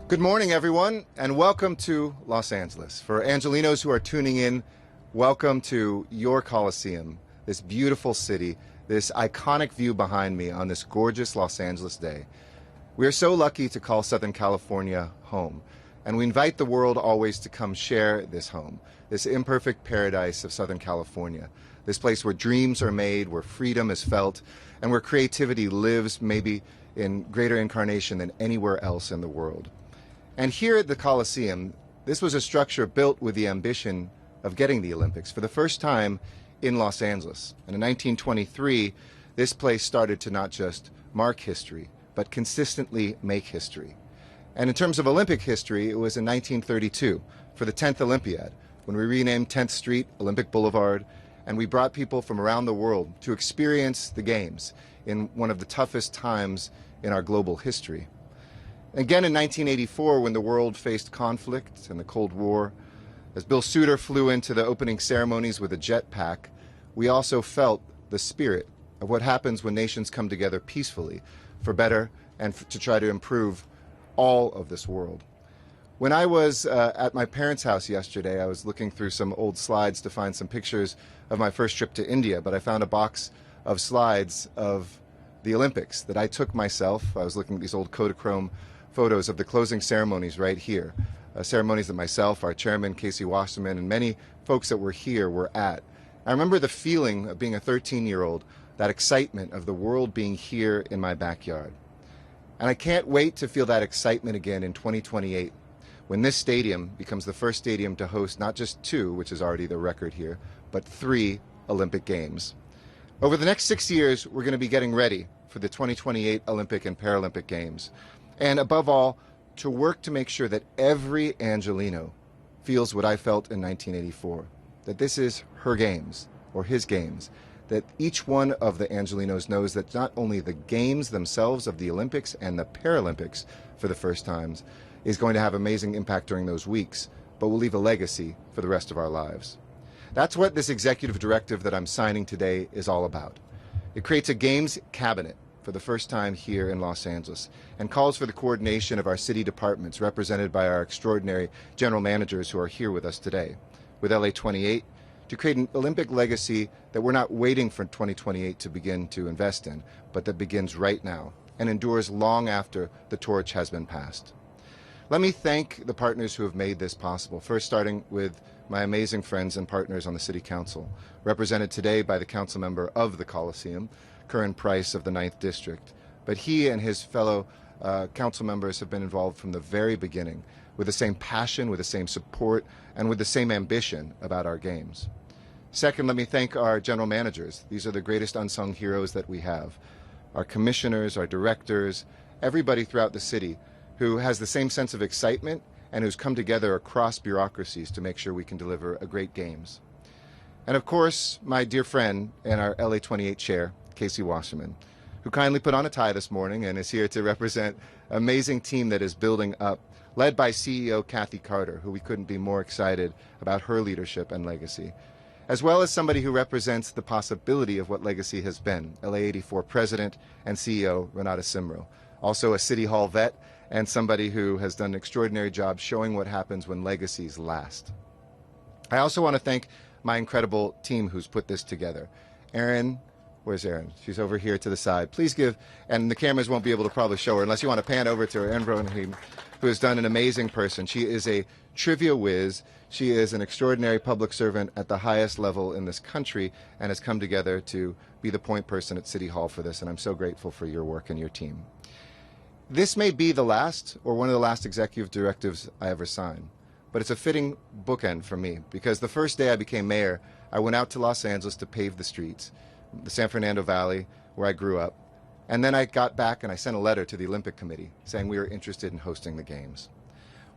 Good morning, everyone, and welcome to Los Angeles. For Angelenos who are tuning in, welcome to your Coliseum, this beautiful city, this iconic view behind me on this gorgeous Los Angeles day. We are so lucky to call Southern California home, and we invite the world always to come share this home, this imperfect paradise of Southern California, this place where dreams are made, where freedom is felt, and where creativity lives maybe in greater incarnation than anywhere else in the world. And here at the Coliseum, this was a structure built with the ambition of getting the Olympics for the first time in Los Angeles. And in 1923, this place started to not just mark history, but consistently make history. And in terms of Olympic history, it was in 1932 for the 10th Olympiad, when we renamed 10th Street Olympic Boulevard, and we brought people from around the world to experience the Games in one of the toughest times in our global history. Again in 1984, when the world faced conflict and the Cold War, as Bill Souter flew into the opening ceremonies with a jetpack, we also felt the spirit of what happens when nations come together peacefully for better and to try to improve all of this world. When I was at my parents' house yesterday, I was looking through some old slides to find some pictures of my first trip to India, but I found a box of slides of the Olympics that I took myself. I was looking at these old Kodachrome photos of the closing ceremonies right here, ceremonies that myself, our chairman, Casey Wasserman, and many folks that were here were at. I remember the feeling of being a 13-year-old, that excitement of the world being here in my backyard. And I can't wait to feel that excitement again in 2028, when this stadium becomes the first stadium to host not just 2, which is already the record here, but 3 Olympic Games. Over the next 6 years, we're going to be getting ready for the 2028 Olympic and Paralympic Games. And above all, to work to make sure that every Angeleno feels what I felt in 1984, that this is her games, or his games, that each one of the Angelenos knows that not only the games themselves of the Olympics and the Paralympics for the first times is going to have amazing impact during those weeks, but will leave a legacy for the rest of our lives. That's what this executive directive that I'm signing today is all about. It creates a games cabinet for the first time here in Los Angeles, and calls for the coordination of our city departments represented by our extraordinary general managers who are here with us today, with LA 28, to create an Olympic legacy that we're not waiting for 2028 to begin to invest in, but that begins right now and endures long after the torch has been passed. Let me thank the partners who have made this possible, first starting with my amazing friends and partners on the City Council, represented today by the council member of the Coliseum, Curran Price of the 9th District. But he and his fellow council members have been involved from the very beginning with the same passion, with the same support, and with the same ambition about our games. Second, let me thank our general managers. These are the greatest unsung heroes that we have. Our commissioners, our directors, everybody throughout the city who has the same sense of excitement and who's come together across bureaucracies to make sure we can deliver a great games. And of course, my dear friend and our LA 28 chair, Casey Wasserman, who kindly put on a tie this morning and is here to represent an amazing team that is building up, led by CEO Kathy Carter, who we couldn't be more excited about her leadership and legacy, as well as somebody who represents the possibility of what legacy has been, LA 84 President and CEO Renata Simro, also a City Hall vet and somebody who has done an extraordinary job showing what happens when legacies last. I also want to thank my incredible team who's put this together. Erin, where's Erin? She's over here to the side. Please give, and the cameras won't be able to probably show her unless you want to pan over to her, Erin Broenheim, who has done an amazing person. She is a trivia whiz. She is an extraordinary public servant at the highest level in this country and has come together to be the point person at City Hall for this, and I'm so grateful for your work and your team. This may be the last or one of the last executive directives I ever sign, but it's a fitting bookend for me because the first day I became mayor, I went out to Los Angeles to pave the streets, the San Fernando Valley, where I grew up, and then I got back and I sent a letter to the Olympic Committee saying we were interested in hosting the Games.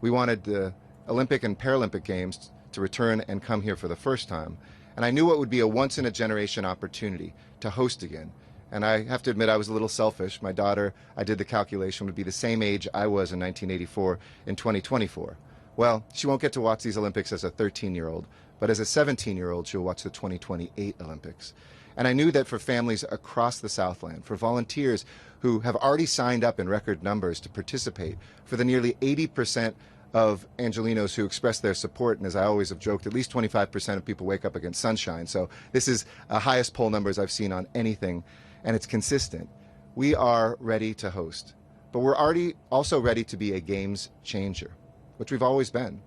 We wanted the Olympic and Paralympic Games to return and come here for the first time, and I knew what would be a once-in-a-generation opportunity to host again. And I have to admit I was a little selfish. My daughter, I did the calculation, would be the same age I was in 1984 in 2024. Well, she won't get to watch these Olympics as a 13-year-old, but as a 17-year-old, she'll watch the 2028 Olympics. And I knew that for families across the Southland, for volunteers who have already signed up in record numbers to participate, for the nearly 80% of Angelenos who express their support, and as I always have joked, at least 25% of people wake up against sunshine. So this is the highest poll numbers I've seen on anything, and it's consistent. We are ready to host, but we're already also ready to be a games changer, which we've always been.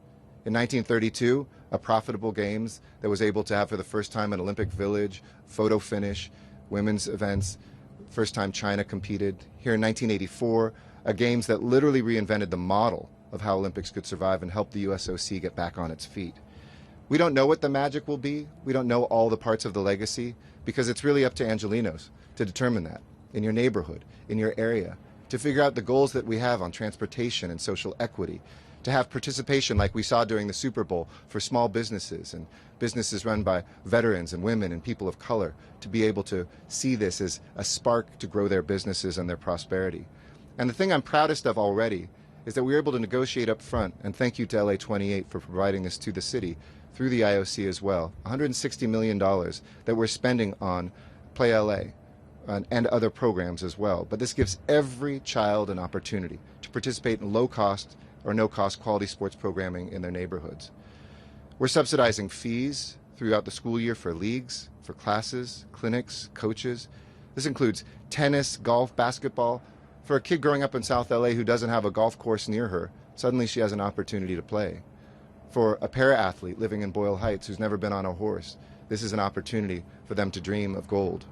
In 1932, a profitable games that was able to have for the first time an Olympic Village, photo finish, women's events, first time China competed. Here in 1984, a games that literally reinvented the model of how Olympics could survive and help the USOC get back on its feet. We don't know what the magic will be. We don't know all the parts of the legacy because it's really up to Angelenos to determine that in your neighborhood, in your area, to figure out the goals that we have on transportation and social equity, to have participation like we saw during the Super Bowl for small businesses and businesses run by veterans and women and people of color, to be able to see this as a spark to grow their businesses and their prosperity. And the thing I'm proudest of already is that we were able to negotiate up front, and thank you to LA 28 for providing this to the city through the IOC as well, $160 million that we're spending on Play LA and other programs as well. But this gives every child an opportunity to participate in low-cost or no-cost quality sports programming in their neighborhoods. We're subsidizing fees throughout the school year for leagues, for classes, clinics, coaches. This includes tennis, golf, basketball. For a kid growing up in South LA who doesn't have a golf course near her, suddenly she has an opportunity to play. For a para-athlete living in Boyle Heights who's never been on a horse, this is an opportunity for them to dream of gold.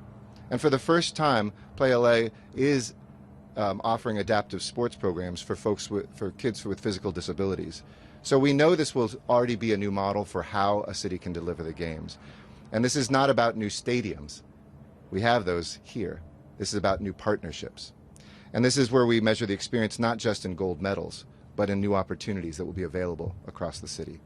And for the first time, Play LA is offering adaptive sports programs for kids with physical disabilities. So we know this will already be a new model for how a city can deliver the games. And this is not about new stadiums. We have those here. This is about new partnerships. And this is where we measure the experience not just in gold medals, but in new opportunities that will be available across the city.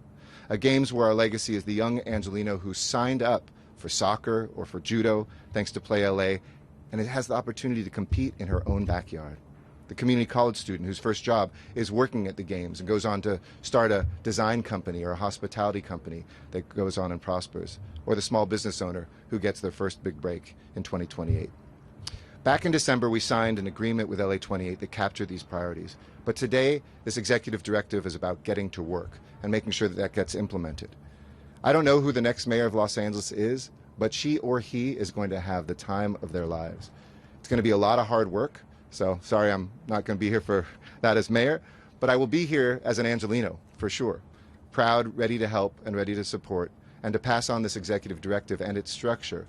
A games where our legacy is the young Angeleno who signed up for soccer or for judo thanks to Play LA, and it has the opportunity to compete in her own backyard. The community college student whose first job is working at the games and goes on to start a design company or a hospitality company that goes on and prospers. Or the small business owner who gets their first big break in 2028. Back in December, we signed an agreement with LA 28 that captured these priorities. But today, this executive directive is about getting to work and making sure that that gets implemented. I don't know who the next mayor of Los Angeles is, but she or he is going to have the time of their lives. It's going to be a lot of hard work, so sorry I'm not going to be here for that as mayor, but I will be here as an Angeleno, for sure. Proud, ready to help, and ready to support, and to pass on this executive directive and its structure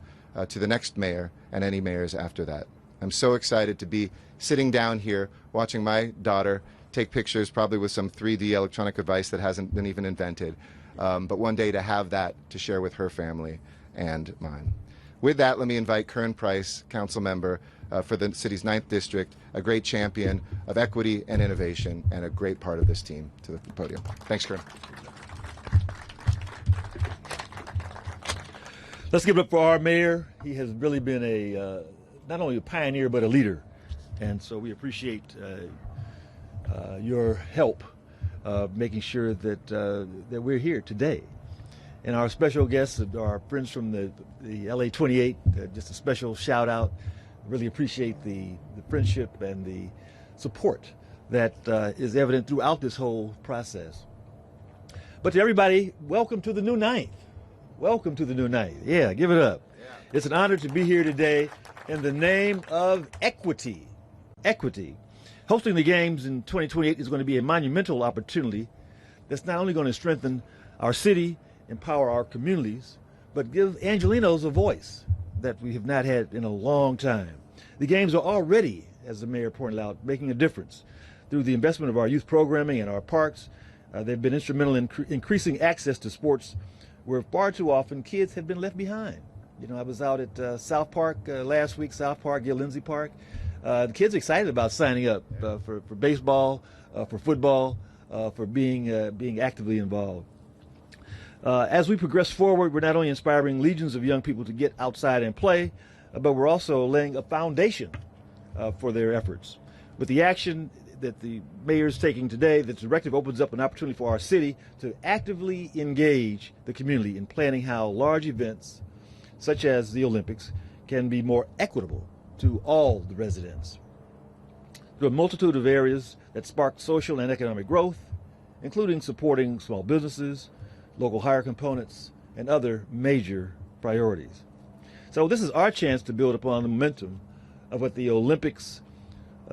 to the next mayor and any mayors after that. I'm so excited to be sitting down here watching my daughter take pictures, probably with some 3D electronic device that hasn't been even invented, but one day to have that to share with her family and mine. With that, let me invite Kern Price, council member for the city's 9th district, a great champion of equity and innovation, and a great part of this team, to the podium. Thanks, Kern. Let's give it up for our mayor. He has really been not only a pioneer, but a leader. And so we appreciate your help making sure that, that we're here today. And our special guests are our friends from the LA 28, just a special shout out. Really appreciate the friendship and the support that is evident throughout this whole process. But to everybody, welcome to the new 9th. Welcome to the new 9th. Yeah, give it up. Yeah. It's an honor to be here today in the name of equity. Equity. Hosting the games in 2028 is going to be a monumental opportunity that's not only going to strengthen our city, empower our communities, but give Angelenos a voice that we have not had in a long time. The games are already, as the mayor pointed out, making a difference. Through the investment of our youth programming and our parks, they've been instrumental in increasing access to sports where far too often kids have been left behind. You know, I was out at South Park last week, South Park, Gil Lindsay Park. The kids are excited about signing up for baseball, for football, for being actively involved. As we progress forward, we're not only inspiring legions of young people to get outside and play, but we're also laying a foundation for their efforts. With the action that the mayor is taking today, the directive opens up an opportunity for our city to actively engage the community in planning how large events, such as the Olympics, can be more equitable to all the residents through a multitude of areas that spark social and economic growth, including supporting small businesses, local hire components, and other major priorities. So this is our chance to build upon the momentum of what the Olympics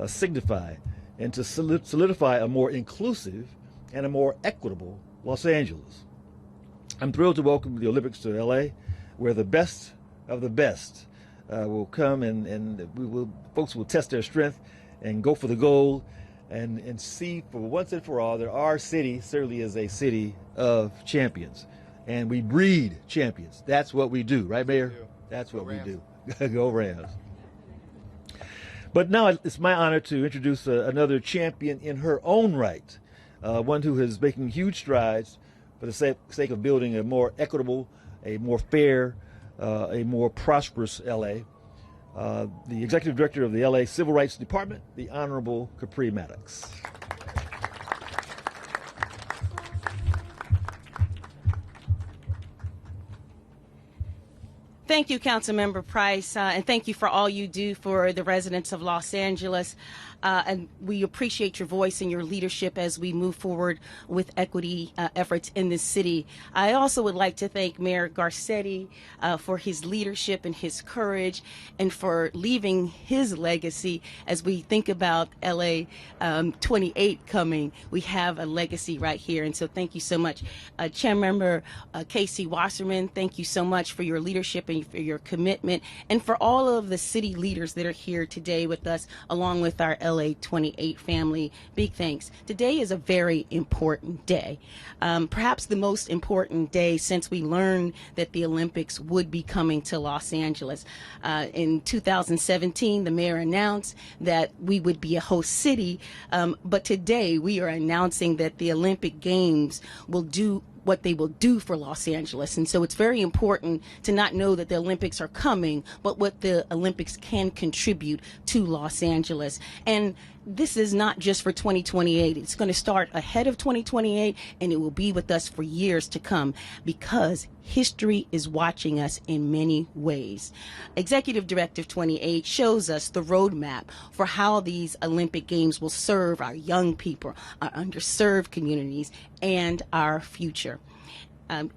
signify and to solidify a more inclusive and a more equitable Los Angeles. I'm thrilled to welcome the Olympics to LA, where the best of the best will come and folks will test their strength and go for the gold and see for once and for all that our city certainly is a city of champions. And we breed champions. That's what we do, right, Mayor? That's what we do. Go Rams. But now it's my honor to introduce another champion in her own right, one who is making huge strides for the sake of building a more equitable, a more fair, a more prosperous LA. The Executive Director of the LA Civil Rights Department, the Honorable Capri Maddox. Thank you, Councilmember Price, and thank you for all you do for the residents of Los Angeles. And we appreciate your voice and your leadership as we move forward with equity efforts in this city. I also would like to thank Mayor Garcetti for his leadership and his courage and for leaving his legacy as we think about LA 28 coming. We have a legacy right here, and so thank you so much. Chairmember Casey Wasserman, thank you so much for your leadership and for your commitment, and for all of the city leaders that are here today with us, along with our LA 28 family. Big thanks. Today is a very important day, perhaps the most important day since we learned that the Olympics would be coming to Los Angeles. In 2017, the mayor announced that we would be a host city, but today we are announcing that the Olympic Games will do what they will do for Los Angeles. And so it's very important to not know that the Olympics are coming, but what the Olympics can contribute to Los Angeles. And this is not just for 2028. It's going to start ahead of 2028, and it will be with us for years to come because history is watching us in many ways. Executive Directive 28 shows us the roadmap for how these Olympic Games will serve our young people, our underserved communities, and our future.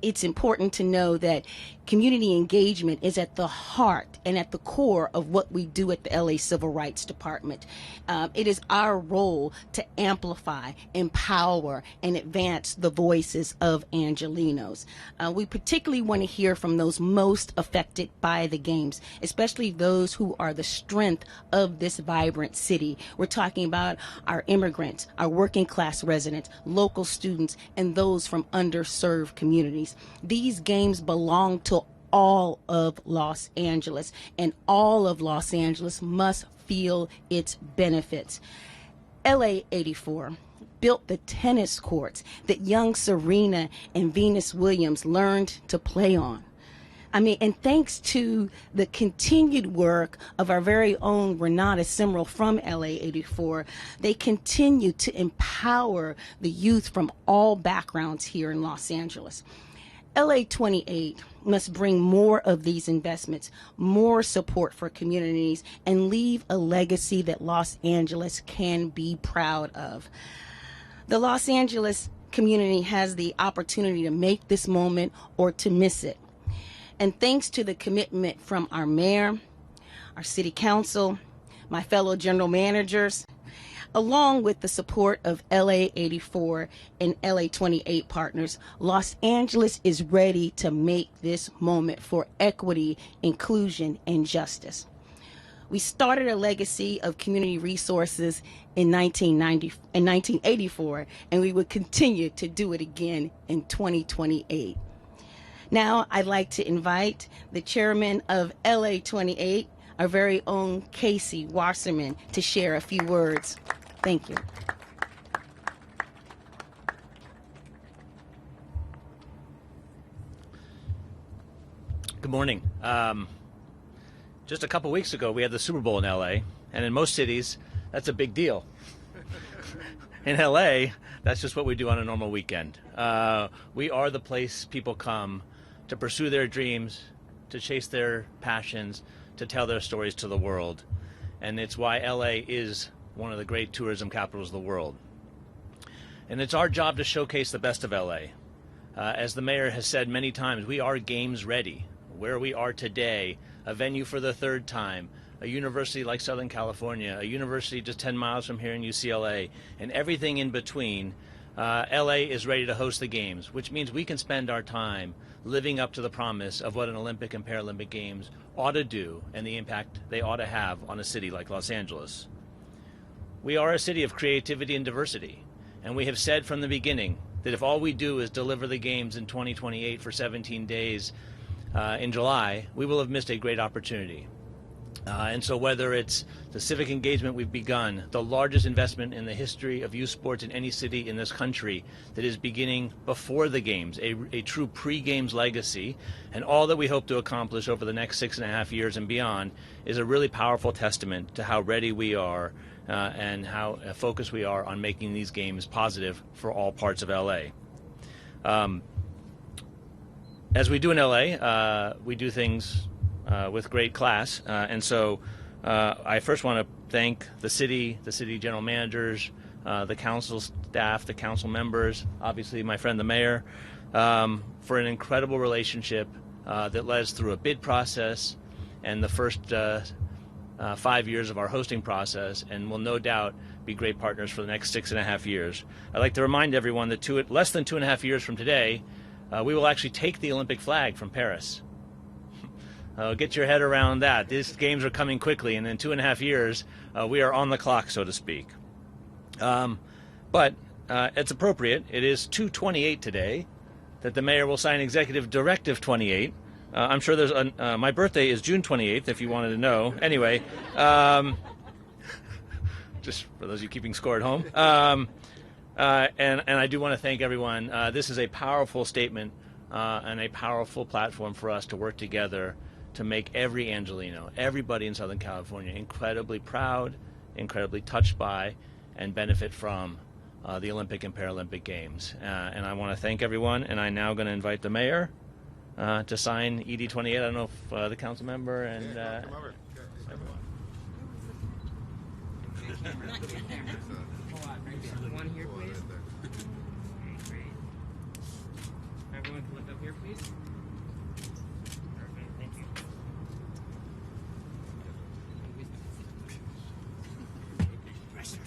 It's important to know that community engagement is at the heart and at the core of what we do at the LA Civil Rights Department. It is our role to amplify, empower, and advance the voices of Angelenos. We particularly want to hear from those most affected by the games, especially those who are the strength of this vibrant city. We're talking about our immigrants, our working class residents, local students, and those from underserved communities. These games belong to all of Los Angeles, and all of Los Angeles must feel its benefits. LA 84 built the tennis courts that young Serena and Venus Williams learned to play on. And thanks to the continued work of our very own Renata Simrel from LA 84, they continue to empower the youth from all backgrounds here in Los Angeles. LA 28 must bring more of these investments, more support for communities, and leave a legacy that Los Angeles can be proud of. The Los Angeles community has the opportunity to make this moment or to miss it. And thanks to the commitment from our mayor, our city council, my fellow general managers, along with the support of LA 84 and LA 28 partners, Los Angeles is ready to make this moment for equity, inclusion, and justice. We started a legacy of community resources in 1984, and we would continue to do it again in 2028. Now, I'd like to invite the chairman of LA 28, our very own Casey Wasserman, to share a few words. Thank you. Good morning. Just a couple weeks ago, we had the Super Bowl in LA, and in most cities, that's a big deal. In LA, that's just what we do on a normal weekend. We are the place people come to pursue their dreams, to chase their passions, to tell their stories to the world. And it's why LA is one of the great tourism capitals of the world. And it's our job to showcase the best of LA. As the mayor has said many times, we are games ready. Where we are today, a venue for the third time, a university like Southern California, a university just 10 miles from here in UCLA, and everything in between, LA is ready to host the games, which means we can spend our time living up to the promise of what an Olympic and Paralympic Games ought to do and the impact they ought to have on a city like Los Angeles. We are a city of creativity and diversity, and we have said from the beginning that if all we do is deliver the games in 2028 for 17 days in July, we will have missed a great opportunity. And so whether it's the civic engagement we've begun, the largest investment in the history of youth sports in any city in this country that is beginning before the games, a true pre-games legacy, and all that we hope to accomplish over the next 6.5 years and beyond is a really powerful testament to how ready we are and how focused we are on making these games positive for all parts of LA. As we do in LA, we do things with great class, and so I first want to thank the city general managers, the council staff, the council members, obviously my friend the mayor, for an incredible relationship that led us through a bid process and the first 5 years of our hosting process, and will no doubt be great partners for the next 6.5 years. I'd like to remind everyone that less than 2.5 years from today, we will actually take the Olympic flag from Paris. Get your head around that. These games are coming quickly, and in 2.5 years, we are on the clock, so to speak. But it's appropriate. It is 2/28 today that the mayor will sign Executive Directive 28. I'm sure there's my birthday is June 28th, if you wanted to know. Anyway, just for those of you keeping score at home. And I do want to thank everyone. This is a powerful statement and a powerful platform for us to work together to make every Angeleno, everybody in Southern California, incredibly proud, incredibly touched by, and benefit from the Olympic and Paralympic Games. And I want to thank everyone, and I'm now going to invite the mayor to sign ED 28. I don't know if the council member and everyone. One here, please. Okay, great. Everyone can look up here, please. Perfect, thank you. Pressure.